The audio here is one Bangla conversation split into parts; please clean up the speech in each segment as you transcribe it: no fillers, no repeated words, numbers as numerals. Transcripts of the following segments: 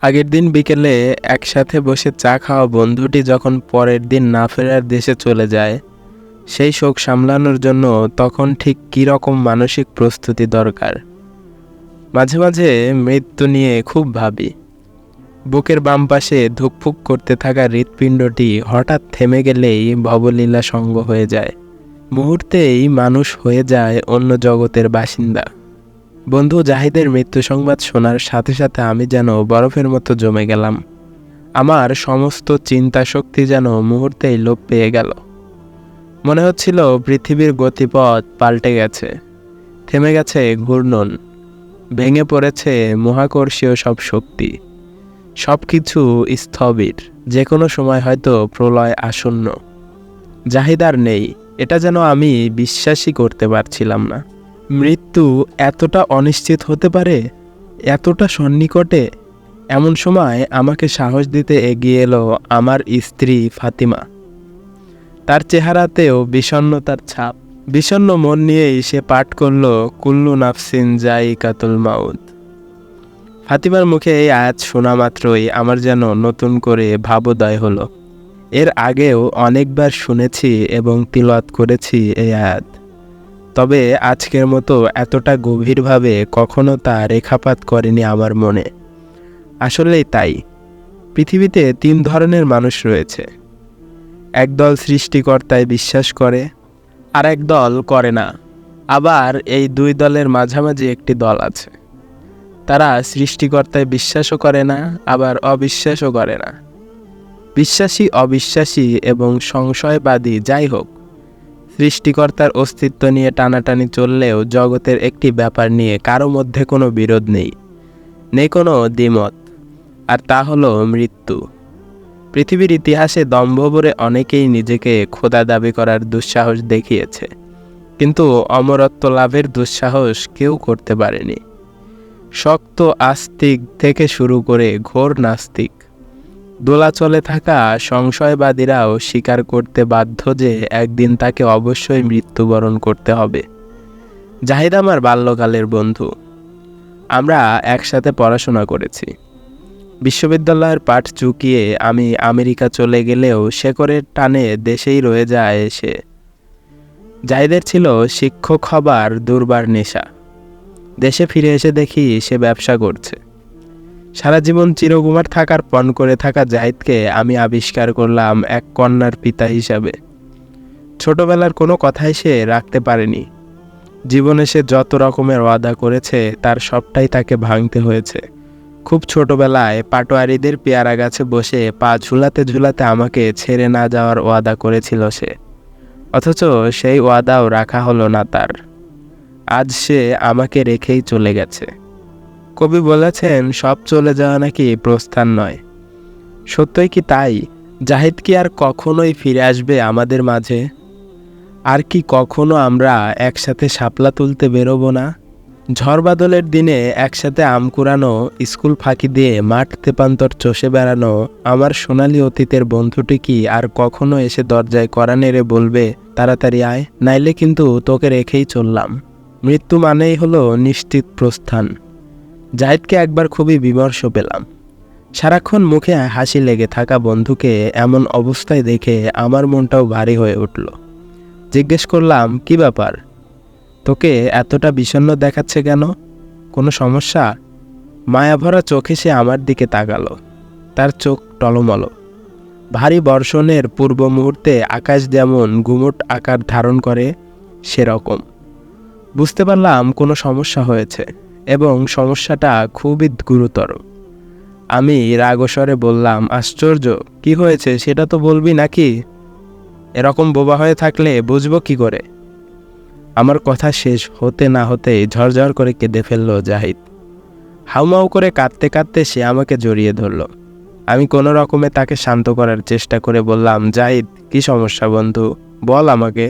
আগের দিন বিকেলে একসাথে বসে চা খাওয়া বন্ধুটি যখন পরের দিন না ফেরার দেশে চলে যায়, সেই শোক সামলানোর জন্য তখন ঠিক কী রকম মানসিক প্রস্তুতি দরকার। মাঝে মাঝে মৃত্যু নিয়ে খুব ভাবি। বুকের বাম পাশে ধুকফুক করতে থাকা হৃৎপিণ্ডটি হঠাৎ থেমে গেলেই ভবলীলা সঙ্গ হয়ে যায়। মুহূর্তেই মানুষ হয়ে যায় অন্য জগতের বাসিন্দা। বন্ধু জাহিদের মৃত্যু সংবাদ শোনার সাথে সাথে আমি যেন বরফের মতো জমে গেলাম। আমার সমস্ত চিন্তা শক্তি যেন মুহূর্তেই লোপ পেয়ে গেল। মনে হচ্ছিল পৃথিবীর গতিপথ পাল্টে গেছে, থেমে গেছে ঘূর্ণন, ভেঙে পড়েছে মহাকর্ষীয় সব শক্তি। সব কিছু স্থবির, যে কোনো সময় হয়তো প্রলয় আসন্ন। জাহিদ আর নেই, এটা যেন আমি বিশ্বাসই করতে পারছিলাম না। মৃত্যু এতটা অনিশ্চিত হতে পারে, এতটা সন্নিকটে। এমন সময় আমাকে সাহস দিতে এগিয়ে এলো আমার স্ত্রী ফাতিমা। তার চেহারাতেও বিষণ্ণতার ছাপ। বিষণ্ণ মন নিয়েই সে পাঠ করল কুল্লু নাফসিন যায়িকাতুল মাউত। ফাতিমার মুখে এই আয়াত শোনা মাত্রই আমার যেন নতুন করে ভাবোদয় হলো। এর আগেও অনেকবার শুনেছি এবং তিলাওয়াত করেছি এই আয়াত, তবে আজকের মতো এতটা গভীরভাবে কখনো তা রেখাপাত করেনি আমার মনে। আসলেই তাই, পৃথিবীতে 3 ধরনের মানুষ রয়েছে। একদল সৃষ্টিকর্তায় বিশ্বাস করে, আর এক দল করে না। আবার এই 2 দলের মাঝামাঝি একটি দল আছে, তারা সৃষ্টিকর্তায় বিশ্বাসও করে না, আবার অবিশ্বাসও করে না। বিশ্বাসী, অবিশ্বাসী এবং সংশয়বাদী যাই হোক, সৃষ্টিকর্তার অস্তিত্ব নিয়ে টানাটানি চললেও জগতের একটি ব্যাপার নিয়ে কারো মধ্যে কোনো বিরোধ নেই, কোনো দ্বিমত, আর তা হলো মৃত্যু। পৃথিবীর ইতিহাসে দম্ভ ভরে অনেকেই নিজেকে খোদা দাবি করার দুঃসাহস দেখিয়েছে, কিন্তু অমরত্ব লাভের দুঃসাহস কেউ করতে পারেনি। শক্ত আস্তিক থেকে শুরু করে ঘোর নাস্তিক, দোলাচলে থাকা সংশয়বাদীরাও স্বীকার করতে বাধ্য যে একদিন তাকে অবশ্যই মৃত্যুবরণ করতে হবে। জাহিদ আমার বাল্যকালের বন্ধু। আমরা একসাথে পড়াশোনা করেছি। বিশ্ববিদ্যালয়ের পাঠ চুকিয়ে আমি আমেরিকা চলে গেলেও শেকড়ের টানে দেশেই রয়ে যায় সে। জাহিদের ছিল শিক্ষক হবার দুর্বার নেশা। দেশে ফিরে এসে দেখি সে ব্যবসা করছে। সারা জীবন চিরকুমার থাকার পণ করে থাকা জাহিদকে আমি আবিষ্কার করলাম এক কন্যার পিতা হিসাবে। ছোটবেলার কোনো কথাই সে রাখতে পারেনি। জীবনে সে যত রকমের ওয়াদা করেছে তার সবটাই তাকে ভাঙতে হয়েছে। খুব ছোটবেলায় পাটোয়ারিদের পেয়ারা গাছে বসে পা ঝুলাতে ঝুলাতে আমাকে ছেড়ে না যাওয়ার ওয়াদা করেছিল সে, অথচ সেই ওয়াদাও রাখা হলো না তার। আজ সে আমাকে রেখেই চলে গেছে। কবি বলেছেন, সব চলে যাওয়া নাকি প্রস্থান নয়। সত্যই কি তাই? জাহিদ কি আর কখনোই ফিরে আসবে আমাদের মাঝে? আর কি কখনো আমরা একসাথে শাপলা তুলতে বেরোবো না? ঝড় বাদলের দিনে একসাথে আম কুড়ানো, স্কুল ফাঁকি দিয়ে মাঠ তেপান্তর চষে বেড়ানো আমার সোনালি অতীতের বন্ধুটি কি আর কখনো এসে দরজায় কড়া নেড়ে বলবে, তাড়াতাড়ি আয়, নাইলে কিন্তু তোকে রেখেই চললাম? মৃত্যু মানেই হলো নিশ্চিত প্রস্থান। জাহিদকে একবার খুবই বিমর্ষ পেলাম। সারাক্ষণ মুখে হাসি লেগে থাকা বন্ধুকে এমন অবস্থায় দেখে আমার মনটাও ভারী হয়ে উঠল। জিজ্ঞেস করলাম, কি ব্যাপার? তোকে এতটা বিষণ্ণ দেখাচ্ছে কেন? কোনো সমস্যা? মায়াভরা চোখে সে আমার দিকে তাকালো। তার চোখ টলমল। ভারী বর্ষণের পূর্ব মুহূর্তে আকাশ যেমন গুমট আকার ধারণ করে সেরকম। বুঝতে পারলাম কোনো সমস্যা হয়েছে, এবং সমস্যাটা খুবই গুরুতর। আমি রাগস্বরে বললাম, আশ্চর্য, কি হয়েছে সেটা তো বলবি নাকি? এরকম বোবা হয়ে থাকলে বুঝবো কি করে? আমার কথা শেষ হতে না হতেই ঝরঝর করে কেঁদে ফেলল জাহিদ। হাউমাউ করে কাঁদতে কাঁদতে সে আমাকে জড়িয়ে ধরল। আমি কোনো রকমে তাকে শান্ত করার চেষ্টা করে বললাম, জাহিদ, কি সমস্যা বন্ধু, বল আমাকে।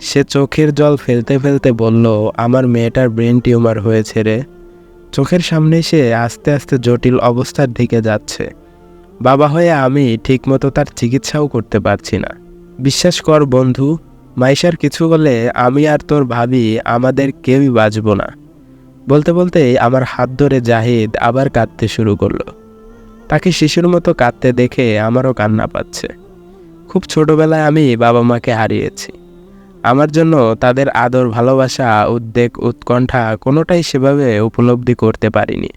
সে চোখের জল ফেলতে ফেলতে বলল, আমার মেয়েটার ব্রেন টিউমার হয়েছে রে। চোখের সামনে সে আস্তে আস্তে জটিল অবস্থার দিকে যাচ্ছে। বাবা হয়ে আমি ঠিকমতো তার চিকিৎসাও করতে পারছি না। বিশ্বাস কর বন্ধু, মাইশার কিছু হলে আমি আর তোর ভাবি আমাদের কেউই বাঁচব না। বলতে বলতেই আমার হাত ধরে জাহিদ আবার কাঁদতে শুরু করলো। তাকে শিশুর মতো কাঁদতে দেখে আমারও কান্না পাচ্ছে। খুব ছোটবেলায় আমি বাবা মাকে হারিয়েছি। আমার জন্য তাদের আদর, ভালোবাসা, উদ্বেগ, উৎকণ্ঠা কোনোটাই সেভাবে উপলব্ধি করতে পারিনি।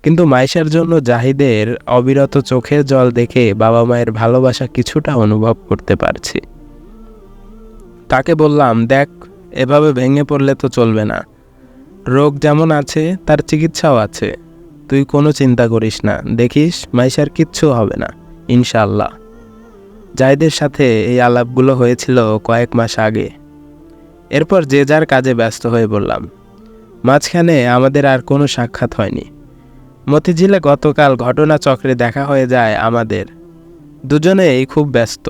কিন্তু মাইশার জন্য জাহিদের অবিরত চোখের জল দেখে বাবা মায়ের ভালোবাসা কিছুটা অনুভব করতে পারছি। তাকে বললাম, দেখ, এভাবে ভেঙে পড়লে তো চলবে না। রোগ যেমন আছে তার চিকিৎসাও আছে। তুই কোনো চিন্তা করিস না, দেখিস মাইশার কিচ্ছু হবে না, ইনশাআল্লাহ। জাহিদের সাথে এই আলাপগুলো হয়েছিল কয়েক মাস আগে। এরপর যে যার কাজে ব্যস্ত হয়ে বললাম। মাঝখানে আমাদের আর কোনো সাক্ষাৎ হয়নি। মতিঝিলে গতকাল ঘটনাচক্রে দেখা হয়ে যায় আমাদের। দুজনেই খুব ব্যস্ত।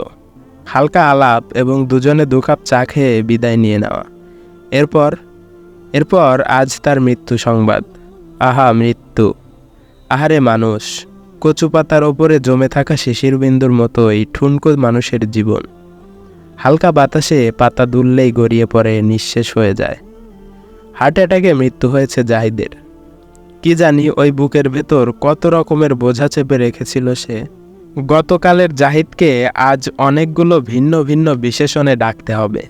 হালকা আলাপ এবং দুজনে 2 কাপ চা খেয়ে বিদায় নিয়ে নেওয়া। এরপর আজ তার মৃত্যু সংবাদ। আহা মৃত্যু, আহারে মানুষ। কচু পাতার ওপরে জমে থাকা শিশির বিন্দুর মতোই ঠুনকো মানুষের জীবন। হালকা বাতাসে পাতা দুললেই গড়িয়ে পড়ে, নিঃশেষ হয়ে যায়। হার্ট অ্যাটাকে মৃত্যু হয়েছে জাহিদের। কি জানি ওই বুকের ভেতর কত রকমের বোঝা চেপে রেখেছিল সে। গতকালের জাহিদকে আজ অনেকগুলো ভিন্ন ভিন্ন বিশেষণে ডাকতে হবে।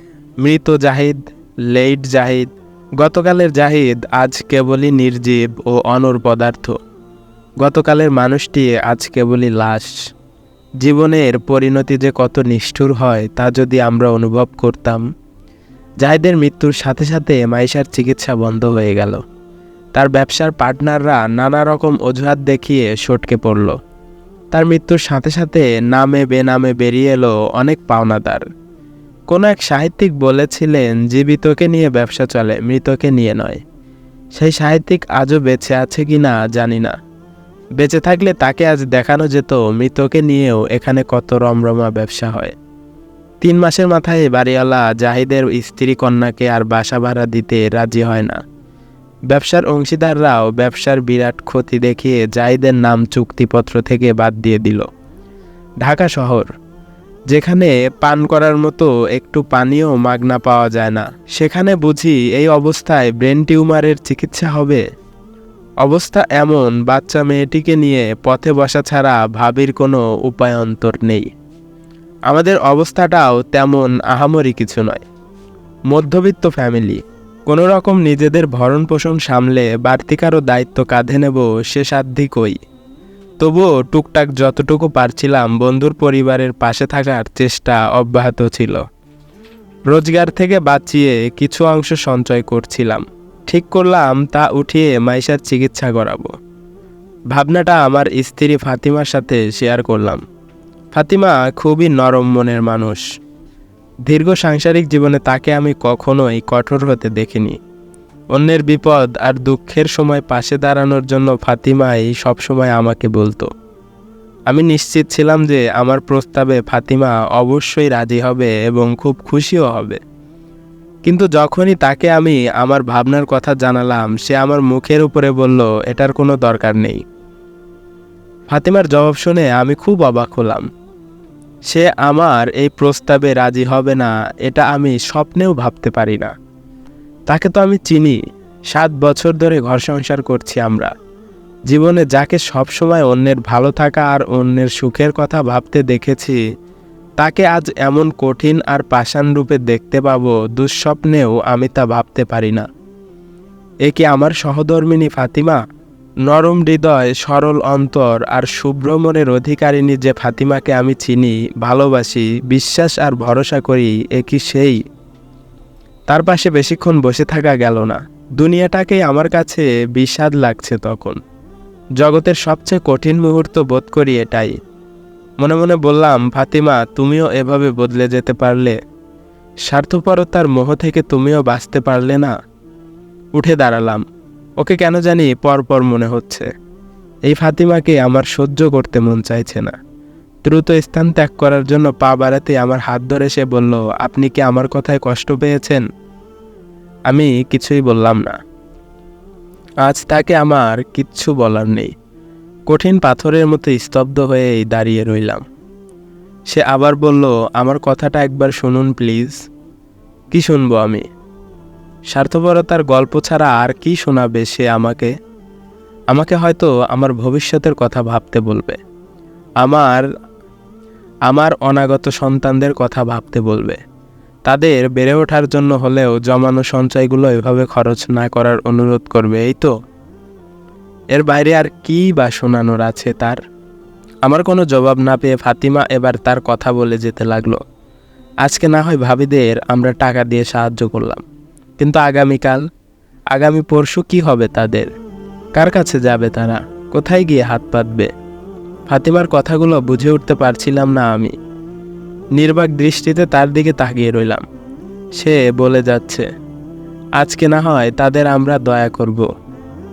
মৃত জাহিদ, লেইট জাহিদ। গতকালের জাহিদ আজ কেবলই নির্জীব ও অনড় পদার্থ। গতকালের মানুষটি আজ কেবলই লাশ। জীবনের পরিণতি যে কত নিষ্ঠুর হয় তা যদি আমরা অনুভব করতাম। জাহিদের মৃত্যুর সাথে সাথে মাইশার চিকিৎসা বন্ধ হয়ে গেল। তার ব্যবসার পার্টনাররা নানা রকম অজুহাত দেখিয়ে সটকে পড়ল। তার মৃত্যুর সাথে সাথে নামে বেনামে বেরিয়ে এলো অনেক পাওনাদার। কোনো এক সাহিত্যিক বলেছিলেন, জীবিতকে নিয়ে ব্যবসা চলে, মৃতকে নিয়ে নয়। সেই সাহিত্যিক আজও বেঁচে আছে কি না জানি না। বেঁচে থাকলে তাকে আজ দেখানো যেত মৃতকে নিয়েও এখানে কত রমরমা ব্যবসা হয়। 3 মাসের মাথায় বাড়িওয়ালা জাহিদের স্ত্রী কন্যাকে আর বাসা ভাড়া দিতে রাজি হয় না। ব্যবসার অংশীদাররাও ব্যবসার বিরাট ক্ষতি দেখিয়ে জাহিদের নাম চুক্তিপত্র থেকে বাদ দিয়ে দিল। ঢাকা শহর, যেখানে পান করার মতো একটু পানিও মাগনা পাওয়া যায় না, সেখানে বুঝি এই অবস্থায় ব্রেন টিউমারের চিকিৎসা হবে? অবস্থা এমন, বাচ্চা মেয়েটিকে নিয়ে পথে বসা ছাড়া ভাবির কোনো উপায়ন্তর নেই। আমাদের অবস্থাটাও তেমন আহামরি কিছু নয়। মধ্যবিত্ত ফ্যামিলি। কোনো রকম নিজেদের ভরণ পোষণ সামলে বাড়তি কারো দায়িত্ব কাঁধে নেব সে সাধ্যি কই। তবুও টুকটাক যতটুকু পারছিলাম বন্ধুর পরিবারের পাশে থাকার চেষ্টা অব্যাহত ছিল। রোজগার থেকে বাঁচিয়ে কিছু অংশ সঞ্চয় করছিলাম। ঠিক করলাম তা উঠিয়ে মাইশার চিকিৎসা করাবো। ভাবনাটা আমার স্ত্রী ফাতিমার সাথে শেয়ার করলাম। ফাতিমা খুবই নরম মনের মানুষ। দীর্ঘ সাংসারিক জীবনে তাকে আমি কখনোই কঠোর হতে দেখিনি। অন্যের বিপদ আর দুঃখের সময় পাশে দাঁড়ানোর জন্য ফাতিমাই সবসময় আমাকে বলতো। আমি নিশ্চিত ছিলাম যে আমার প্রস্তাবে ফাতিমা অবশ্যই রাজি হবে এবং খুব খুশিও হবে। কিন্তু যখনই তাকে আমি আমার ভাবনার কথা জানালাম, সে আমার মুখের উপরে বলল, এটার কোনো দরকার নেই। ফাতিমার জবাব শুনে আমি খুব অবাক হলাম। সে আমার এই প্রস্তাবে রাজি হবে না, এটা আমি স্বপ্নেও ভাবতে পারি না। তাকে তো আমি চিনি। 7 বছর ধরে ঘর সংসার করছি আমরা। জীবনে যাকে সবসময় অন্যের ভালো থাকা আর অন্যের সুখের কথা ভাবতে দেখেছি, তাকে আজ এমন কঠিন আর পাষাণ রূপে দেখতে পাবো দুঃস্বপ্নেও আমি তা ভাবতে পারি না। এ কি আমার সহধর্মিণী ফাতিমা? নরম হৃদয়, সরল অন্তর আর শুভ্র মনের অধিকারিণী যে ফাতিমাকে আমি চিনি, ভালোবাসি, বিশ্বাস আর ভরসা করি, এ কি সেই? তার পাশে বেশিক্ষণ বসে থাকা গেল না। দুনিয়াটাকেই আমার কাছে বিষাদ লাগছে তখন। জগতের সবচেয়ে কঠিন মুহূর্ত বোধ করি এটাই। মনে মনে বললাম, ফাতিমা, তুমিও এভাবে বদলে যেতে পারলে? স্বার্থপরতার মোহ থেকে তুমিও বাঁচতে পারলে না? উঠে দাঁড়ালাম। ওকে কেন জানি পরপর মনে হচ্ছে। এই ফাতিমাকে আমার সহ্য করতে মন চাইছে না। দ্রুত স্থান ত্যাগ করার জন্য পা বাড়াতে আমার হাত ধরে সে বলল, আপনি কি আমার কথায় কষ্ট পেয়েছেন? আমি কিছুই বললাম না। আজ তাকে আমার কিচ্ছু বলার নেই। কঠিন পাথরের মতো স্তব্ধ হয়েই দাঁড়িয়ে রইলাম। সে আবার বলল, আমার কথাটা একবার শুনুন প্লিজ। কি শুনবো আমি? স্বার্থপরতার গল্প ছাড়া আর কি শোনাবে সে আমাকে? আমাকে হয়তো আমার ভবিষ্যতের কথা ভাবতে বলবে, আমার অনাগত সন্তানদের কথা ভাবতে বলবে। তাদের বেড়ে ওঠার জন্য হলেও জমানো সঞ্চয়গুলো এভাবে খরচ না করার অনুরোধ করবে, এই তো। এর বাইরে আর কী বা শোনানোর আছে তার? আমার কোনো জবাব না পেয়ে ফাতিমা এবার তার কথা বলে যেতে লাগলো। আজকে না হয় ভাবিদের আমরা টাকা দিয়ে সাহায্য করলাম, কিন্তু আগামী পরশু কি হবে তাদের? কার কাছে যাবে তারা? কোথায় গিয়ে হাত পাতবে? ফাতিমার কথাগুলো বুঝে উঠতে পারছিলাম না আমি। নির্বাক দৃষ্টিতে তার দিকে তাকিয়ে রইলাম। সে বলে যাচ্ছে, আজকে না হয় তাদের আমরা দয়া করব,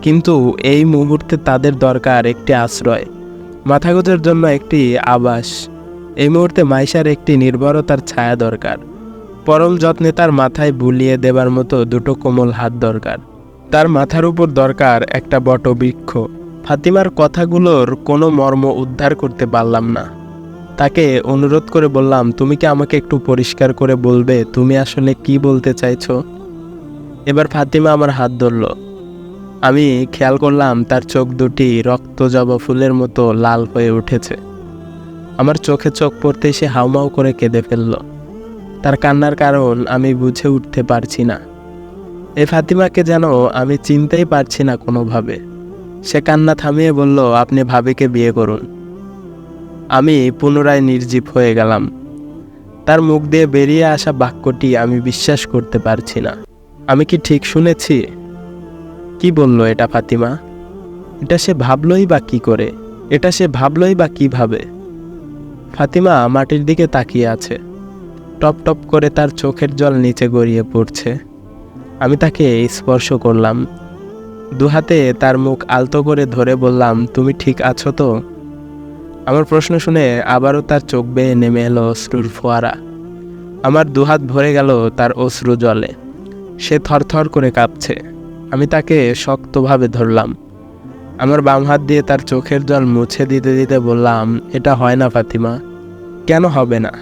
কিন্তু এই মুহূর্তে তাদের দরকার একটি আশ্রয়, মাথা গোঁজার জন্য একটি আবাস। এই মুহূর্তে মাইশার একটি নির্ভরতার ছায়া দরকার। পরম যত্নে তার মাথায় বুলিয়ে দেবার মতো দুটো কোমল হাত দরকার। তার মাথার উপর দরকার একটা বটবৃক্ষ। ফাতিমার কথাগুলোর কোনো মর্ম উদ্ধার করতে পারলাম না। তাকে অনুরোধ করে বললাম, তুমি কি আমাকে একটু পরিষ্কার করে বলবে তুমি আসলে কি বলতে চাইছো? এবার ফাতিমা আমার হাত ধরল। আমি খেয়াল করলাম তার চোখ দুটি রক্ত জবা ফুলের মতো লাল হয়ে উঠেছে। আমার চোখে চোখ পড়তে সে হাউমাউ করে কেঁদে ফেলল। তার কান্নার কারণ আমি বুঝে উঠতে পারছি না। এই ফাতিমাকে যেন আমি চিনতেই পারছি না কোনোভাবে। সে কান্না থামিয়ে বলল, আপনি ভাবিকে বিয়ে করুন। আমি পুনরায় নির্জীব হয়ে গেলাম। তার মুখ দিয়ে বেরিয়ে আসা বাক্যটি আমি বিশ্বাস করতে পারছি না। আমি কি ঠিক শুনেছি? কি বলল এটা ফাতিমা? এটা সে ভাবলই বা কি করে? এটা সে ভাবলই বা কিভাবে? ফাতিমা মাটির দিকে তাকিয়ে আছে। টপ টপ করে তার চোখের জল নিচে গড়িয়ে পড়ছে। আমি তাকে স্পর্শ করলাম। দুহাতে তার মুখ আলতো করে ধরে বললাম, তুমি ঠিক আছো তো? আমার প্রশ্ন শুনে আবারও তার চোখ বেয়ে নেমে এলো অশ্রুর ফোয়ারা। আমার দুহাত ভরে গেল তার অশ্রু জলে। সে থরথর করে কাঁপছে। আমি তাকে শক্তভাবে ধরলাম। আমার বাম হাত দিয়ে তার চোখের জল মুছে দিতে দিতে বললাম, এটা হয় না ফাতিমা। কেন হবে না?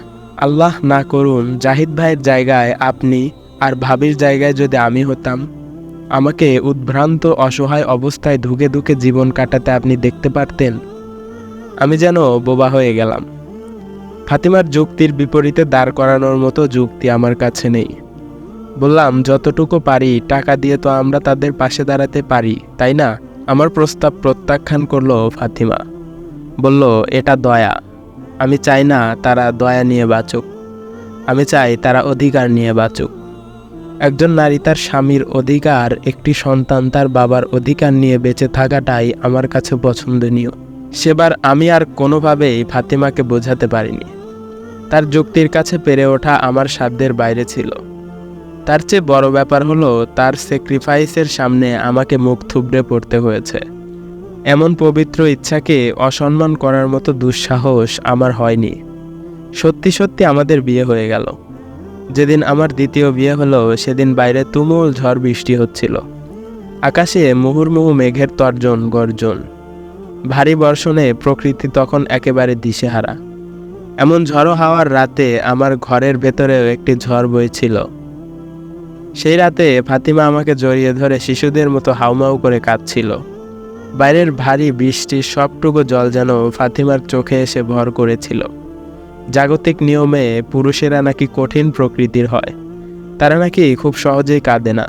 আল্লাহ না করুন জাহিদ ভাইয়ের জায়গায় আপনি আর ভাবির জায়গায় যদি আমি হতাম, আমাকে উদ্ভ্রান্ত অসহায় অবস্থায় ধুকে ধুকে জীবন কাটাতে আপনি দেখতে পারতেন? আমি যেন বোবা হয়ে গেলাম। ফাতিমার যুক্তির বিপরীতে দাঁড় করানোর মতো যুক্তি আমার কাছে নেই। বললাম, যতটুকু পারি টাকা দিয়ে তো আমরা তাদের পাশে দাঁড়াতে পারি, তাই না? আমার প্রস্তাব প্রত্যাখ্যান করলো ফাতিমা। বলল, এটা দয়া। আমি চাই না তারা দয়া নিয়ে বাঁচুক। আমি চাই তারা অধিকার নিয়ে বাঁচুক। একজন নারী তার স্বামীর অধিকার, একটি সন্তান তার বাবার অধিকার নিয়ে বেঁচে থাকাটাই আমার কাছে পছন্দনীয়। সেবার আমি আর কোনোভাবেই ফাতিমাকে বোঝাতে পারিনি। তার যুক্তির কাছে পেরে ওঠা আমার সাধ্যের বাইরে ছিল। তার চেয়ে বড় ব্যাপার হলো তার স্যাক্রিফাইসের সামনে আমাকে মুখ থুবড়ে পড়তে হয়েছে। এমন পবিত্র ইচ্ছাকে অসম্মান করার মতো দুঃসাহস আমার হয়নি। সত্যি সত্যি আমাদের বিয়ে হয়ে গেল। যেদিন আমার দ্বিতীয় বিয়ে হলো সেদিন বাইরে তুমুল ঝড় বৃষ্টি হচ্ছিল। আকাশে মুহুর্মুহু মেঘের তর্জন গর্জন। ভারী বর্ষণে প্রকৃতি তখন একেবারে দিশেহারা। এমন ঝড়ো হাওয়ার রাতে আমার ঘরের ভেতরেও একটি ঝড় বইছিল। সেই রাতে ফাতিমা আমাকে জড়িয়ে ধরে শিশুদের মতো হাউমাউ করে কাঁদছিল। বাইরের ভারী বৃষ্টির সবটুকু জল যেন ফাতিমার চোখে এসে ভর করেছিল। জাগতিক নিয়মে পুরুষেরা নাকি কঠিন প্রকৃতির হয়, তারা নাকি খুব সহজেই কাঁদে না।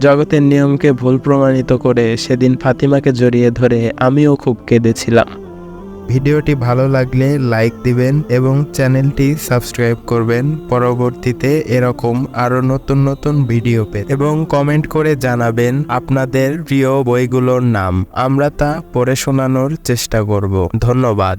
জগতের নিয়মকে ভুল প্রমাণিত করে সেদিন ফাতিমাকে জড়িয়ে ধরে আমিও খুব কেঁদেছিলাম। ভিডিওটি ভালো লাগলে লাইক দিবেন এবং চ্যানেলটি সাবস্ক্রাইব করবেন পরবর্তীতে এরকম আরো নতুন নতুন ভিডিও পেতে, এবং কমেন্ট করে জানাবেন আপনাদের প্রিয় বইগুলোর নাম। আমরা তা পড়ে শোনানোর চেষ্টা করব। ধন্যবাদ।